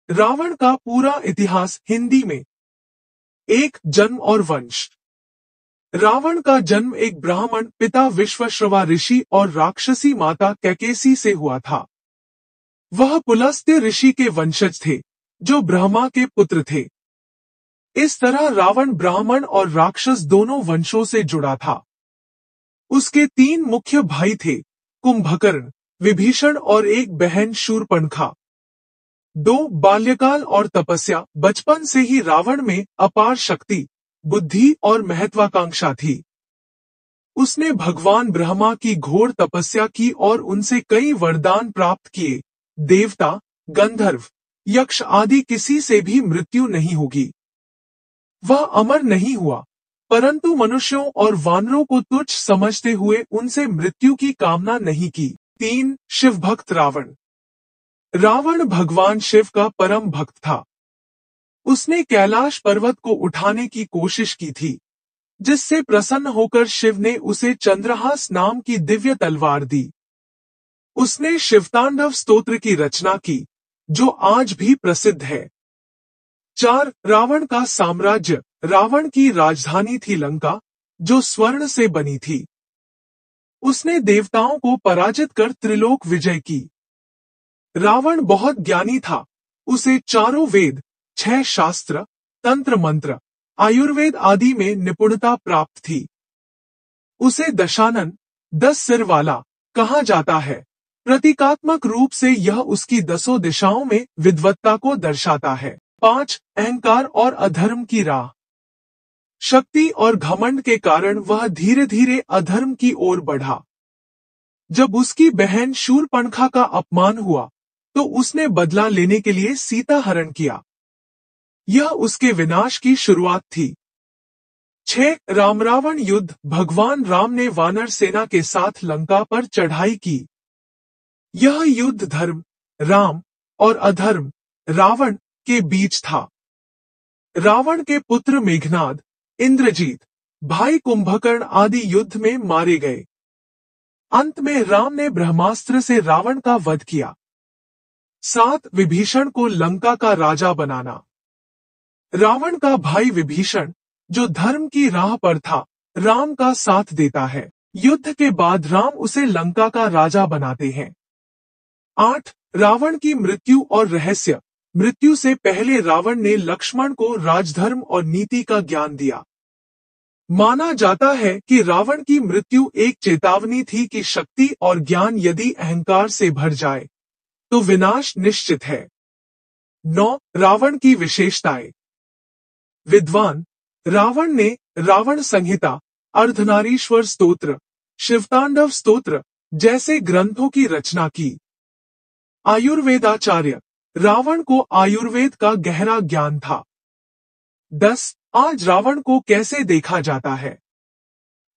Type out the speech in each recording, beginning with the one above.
रावण का पूरा इतिहास हिंदी में। एक, जन्म और वंश। रावण का जन्म एक ब्राह्मण पिता विश्वश्रवा ऋषि और राक्षसी माता कैकेसी से हुआ था। वह पुलस्त्य ऋषि के वंशज थे, जो ब्रह्मा के पुत्र थे। इस तरह रावण ब्राह्मण और राक्षस दोनों वंशों से जुड़ा था। उसके 3 मुख्य भाई थे, कुंभकर्ण, विभीषण और एक बहन शूर्पणखा। 2, बाल्यकाल और तपस्या। बचपन से ही रावण में अपार शक्ति, बुद्धि और महत्वाकांक्षा थी। उसने भगवान ब्रह्मा की घोर तपस्या की और उनसे कई वरदान प्राप्त किए। देवता, गंधर्व, यक्ष आदि किसी से भी मृत्यु नहीं होगी। वह अमर नहीं हुआ, परंतु मनुष्यों और वानरों को तुच्छ समझते हुए उनसे मृत्यु की कामना नहीं की। 3, शिव भक्त रावण। रावण भगवान शिव का परम भक्त था। उसने कैलाश पर्वत को उठाने की कोशिश की थी, जिससे प्रसन्न होकर शिव ने उसे चंद्रहास नाम की दिव्य तलवार दी। उसने शिवतांडव स्तोत्र की रचना की, जो आज भी प्रसिद्ध है। 4, रावण का साम्राज्य। रावण की राजधानी थी लंका, जो स्वर्ण से बनी थी। उसने देवताओं को पराजित कर त्रिलोक विजय की। रावण बहुत ज्ञानी था। उसे 4 वेद, 6 शास्त्र, तंत्र मंत्र, आयुर्वेद आदि में निपुणता प्राप्त थी। उसे दशानन, 10 सिर वाला कहा जाता है। प्रतीकात्मक रूप से यह उसकी 10 दिशाओं में विद्वत्ता को दर्शाता है। 5, अहंकार और अधर्म की राह। शक्ति और घमंड के कारण वह धीरे धीरे अधर्म की ओर बढ़ा। जब उसकी बहन शूर्पणखा का अपमान हुआ, तो उसने बदला लेने के लिए सीता हरण किया। यह उसके विनाश की शुरुआत थी। 6, राम रावण युद्ध। भगवान राम ने वानर सेना के साथ लंका पर चढ़ाई की। यह युद्ध धर्म, राम और अधर्म, रावण के बीच था। रावण के पुत्र मेघनाद, इंद्रजीत, भाई कुंभकर्ण आदि युद्ध में मारे गए। अंत में राम ने ब्रह्मास्त्र से रावण का वध किया। 7, विभीषण को लंका का राजा बनाना। रावण का भाई विभीषण, जो धर्म की राह पर था, राम का साथ देता है। युद्ध के बाद राम उसे लंका का राजा बनाते हैं। 8, रावण की मृत्यु और रहस्य। मृत्यु से पहले रावण ने लक्ष्मण को राजधर्म और नीति का ज्ञान दिया। माना जाता है कि रावण की मृत्यु एक चेतावनी थी कि शक्ति और ज्ञान यदि अहंकार से भर जाए, तो विनाश निश्चित है। 9, रावण की विशेषताएं। विद्वान। रावण ने रावण संहिता, अर्धनारीश्वर स्तोत्र, शिवतांडव स्तोत्र जैसे ग्रंथों की रचना की। आयुर्वेदाचार्य। रावण को आयुर्वेद का गहरा ज्ञान था। 10, आज रावण को कैसे देखा जाता है।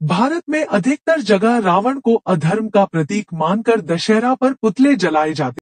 भारत में अधिकतर जगह रावण को अधर्म का प्रतीक मानकर दशहरा पर पुतले जलाए जाते